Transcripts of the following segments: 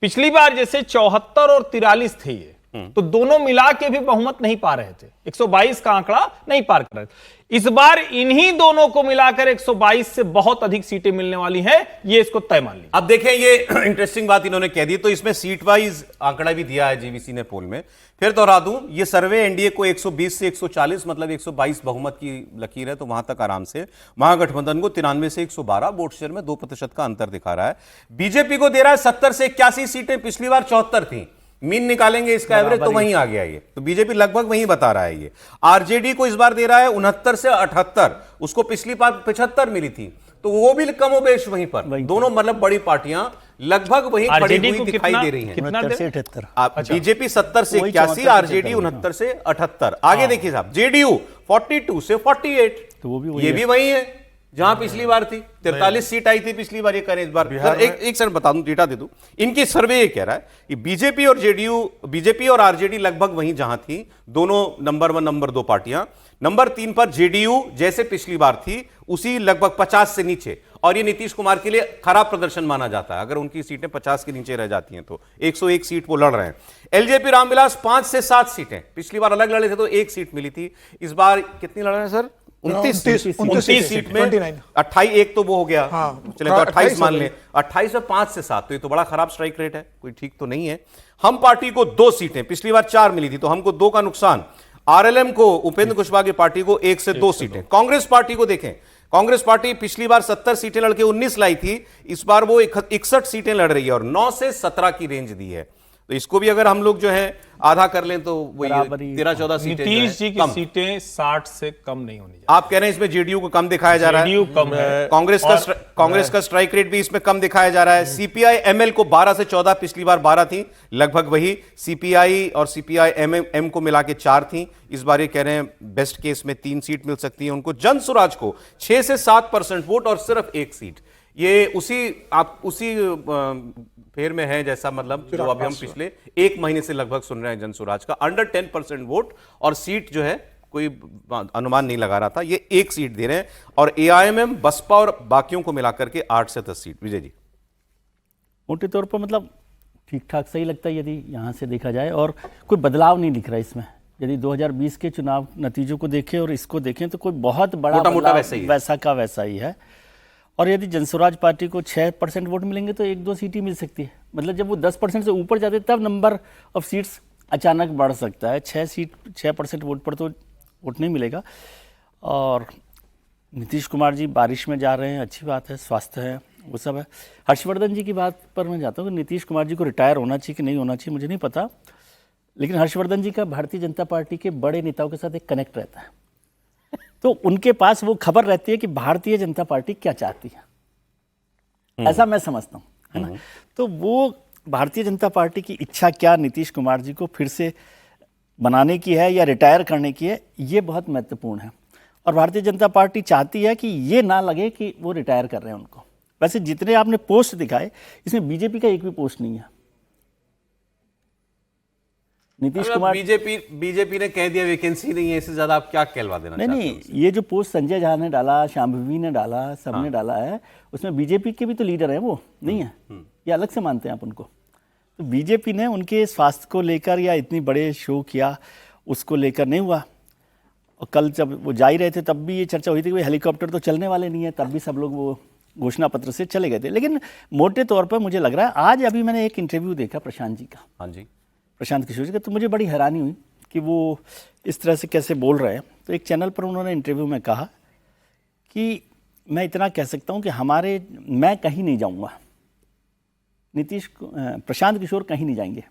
पिछली बार जैसे 74 और 43 थे ये, तो दोनों मिला के भी बहुमत नहीं पा रहे थे, 122 का आंकड़ा नहीं पार कर रहे थे। इस बार इन्हीं दोनों को मिलाकर 122 से बहुत अधिक सीटें मिलने वाली हैं, ये इसको तय मान लीजिए। अब देखें, ये इंटरेस्टिंग बात इन्होंने कह दी, तो इसमें सीट वाइज आंकड़ा भी दिया है जीवीसी ने पोल में। फिर दोहरा दूं, ये सर्वे एनडीए को 120 से 140 मतलब 122 बहुमत की लकीर है, तो वहां तक आराम से। महागठबंधन को 93 से 112, वोट शेयर में 2% का अंतर दिखा रहा है। बीजेपी को दे रहा है 70 से 81 सीटें, पिछली बार 74 थी। मीन निकालेंगे इसका एवरेज तो वहीं आ गया ये, तो बीजेपी लगभग वहीं बता रहा है ये। आरजेडी को इस बार दे रहा है 69 से 78, उसको पिछली बार 75 मिली थी, तो वो भी कमोबेश वहीं पर। दोनों मतलब बड़ी पार्टियां लगभग वहीं खड़ी हुई दिखाई दे रही हैं। 69 से 78, बीजेपी 70 से 81, आरजेडी 69 से 78। आगे देखिए साहब, जेडीयू 42 से 48, तो ये भी वही है जहां पिछली बार थी। 43 सीट आई थी पिछली बार, ये करें इस बार। एक सर बता दूं, डेटा दे दूं, इनकी सर्वे ये कह रहा है कि बीजेपी और आरजेडी लगभग वहीं जहां थी, दोनों नंबर 1 नंबर 2 पार्टियां। नंबर 3 पर जेडीयू जैसे पिछली बार थी उसी लगभग 50 से नीचे, और ये नीतीश कुमार के लिए खराब प्रदर्शन माना जाता है अगर उनकी सीटें 50 के नीचे रह जाती हैं तो। 101 सीट वो लड़ रहे हैं। एलजेपी रामविलास 5 से 7 सीटें, पिछली बार अलग लड़े थे तो 1 सीट मिली थी, इस बार कितनी लड़ रहे हैं सर? 29 सीट में 28, एक तो वो हो गया, चले तो 28 मान लें, 28 में 5 से 7, तो ये तो बड़ा खराब स्ट्राइक रेट है, कोई ठीक तो नहीं है। हम पार्टी को 2 सीटें, पिछली बार 4 मिली थी, तो हमको 2 का नुकसान। आरएलएम को, उपेंद्र कुशवाहा की पार्टी को 1 से 2 सीटें। कांग्रेस पार्टी को देखें, कांग्रेस पार्टी पिछली बार 70 सीटें लड़के 19 लाई थी, इस बार वो 61 सीटें लड़ रही है और 9 से 17 की रेंज दी है, तो इसको भी अगर हम लोग जो है आधा कर लें तो वही 13-14 सीटें। नीतीश जी की सीटें 60 से कम नहीं होनी चाहिए। आप कह रहे हैं इसमें जेडीयू को कम दिखाया जा रहा है, जेडीयू कम है, कांग्रेस का स्ट्राइक रेट भी इसमें कम दिखाया जा रहा है। सीपीआई एमएल को 12 से 14, पिछली बार 12 थी, लगभग वही। सीपीआई और सीपीआई एम को मिला के 4 थी, इस बार ये कह रहे हैं बेस्ट केस में 3 सीट मिल सकती है उनको। जन स्वराज को 6 से 7% वोट और सिर्फ 1 सीट, ये उसी फेर में है जैसा मतलब जो अभी हम पिछले 1 महीने से लगभग सुन रहे हैं जन स्वराज का। अंडर 10% वोट और सीट जो है कोई अनुमान नहीं लगा रहा था, ये 1 सीट दे रहे हैं। और एआईएमएम, बसपा और बाकियों को मिलाकर के 8 से 10 सीट। विजय जी, मोटे तौर पर मतलब ठीक ठाक सही लगता है यदि यहाँ से देखा जाए, और कोई बदलाव नहीं दिख रहा इसमें। यदि 2020 के चुनाव नतीजों को देखें और इसको देखें तो कोई बहुत बड़ा बदलाव वैसा का वैसा ही है। और यदि जनस्वराज पार्टी को 6% वोट मिलेंगे तो 1-2 सीट ही मिल सकती है। मतलब जब वो 10% से ऊपर जाते तब नंबर ऑफ सीट्स अचानक बढ़ सकता है। 6% वोट पर तो वोट नहीं मिलेगा। और नीतीश कुमार जी बारिश में जा रहे हैं, अच्छी बात है, स्वास्थ्य है, वो सब है। हर्षवर्धन जी की बात पर मैं जाता हूँ कि नीतीश कुमार जी को रिटायर होना चाहिए कि नहीं होना चाहिए मुझे नहीं पता, लेकिन हर्षवर्धन जी का भारतीय जनता पार्टी के बड़े नेताओं के साथ एक कनेक्ट रहता है, तो उनके पास वो खबर रहती है कि भारतीय जनता पार्टी क्या चाहती है, ऐसा मैं समझता हूँ, है ना। तो वो भारतीय जनता पार्टी की इच्छा क्या नीतीश कुमार जी को फिर से बनाने की है या रिटायर करने की है, ये बहुत महत्वपूर्ण है। और भारतीय जनता पार्टी चाहती है कि ये ना लगे कि वो रिटायर कर रहे हैं उनको। वैसे जितने आपने पोस्ट दिखाए इसमें बीजेपी का एक भी पोस्ट नहीं है। नीतीश कुमार, बीजेपी ने कह दिया वैकेंसी नहीं है, इससे ज्यादा आप क्या कहलवा देना चाहते हैं? नहीं, ये जो पोस्ट संजय झा ने डाला, शांभवी ने डाला, सबने डाला है, उसमें बीजेपी के भी तो लीडर हैं, वो नहीं है, ये अलग से मानते हैं आप उनको। तो बीजेपी ने उनके स्वास्थ्य को लेकर या इतनी बड़े शो किया उसको लेकर नहीं हुआ। और कल जब वो जा ही रहे थे तब भी ये चर्चा हुई थी कि हेलीकॉप्टर तो चलने वाले नहीं है, तब भी सब लोग वो घोषणा पत्र से चले गए थे। लेकिन मोटे तौर पर मुझे लग रहा है, आज अभी मैंने एक इंटरव्यू देखा प्रशांत जी का, हाँ जी, प्रशांत किशोर जी का, तो मुझे बड़ी हैरानी हुई कि वो इस तरह से कैसे बोल रहे हैं। तो एक चैनल पर उन्होंने इंटरव्यू में कहा कि मैं इतना कह सकता हूं कि मैं कहीं नहीं जाऊंगा, प्रशांत किशोर कहीं नहीं जाएंगे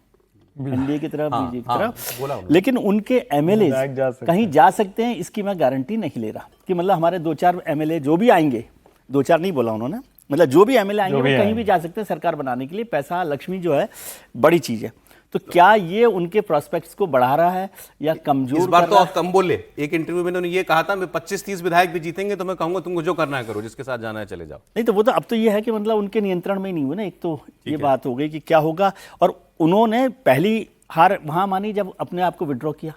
एनडीए की तरफ, बीजेपी की तरफ, लेकिन उनके एमएलए कहीं जा सकते हैं, इसकी मैं गारंटी नहीं ले रहा। कि मतलब हमारे 2-4 एमएलए जो भी आएंगे, 2-4 नहीं बोला उन्होंने, मतलब जो भी एमएलए आएंगे वो कहीं भी जा सकते हैं सरकार बनाने के लिए। पैसा, लक्ष्मी जो है बड़ी चीज है। तो क्या ये उनके प्रोस्पेक्ट्स को बढ़ा रहा है या कमजोर? इस बार तो आप कम बोले। एक इंटरव्यू में उन्होंने ये कहा था, मैं 25-30 विधायक भी जीतेंगे तो मैं कहूंगा तुमको जो करना है करो, जिसके साथ जाना है चले जाओ। नहीं तो वो तो अब तो ये है कि मतलब उनके नियंत्रण में ही नहीं हुआ ना, एक तो ये बात हो गई कि क्या होगा। और उन्होंने पहली हार वहां मानी जब अपने आप को विड्रॉ किया,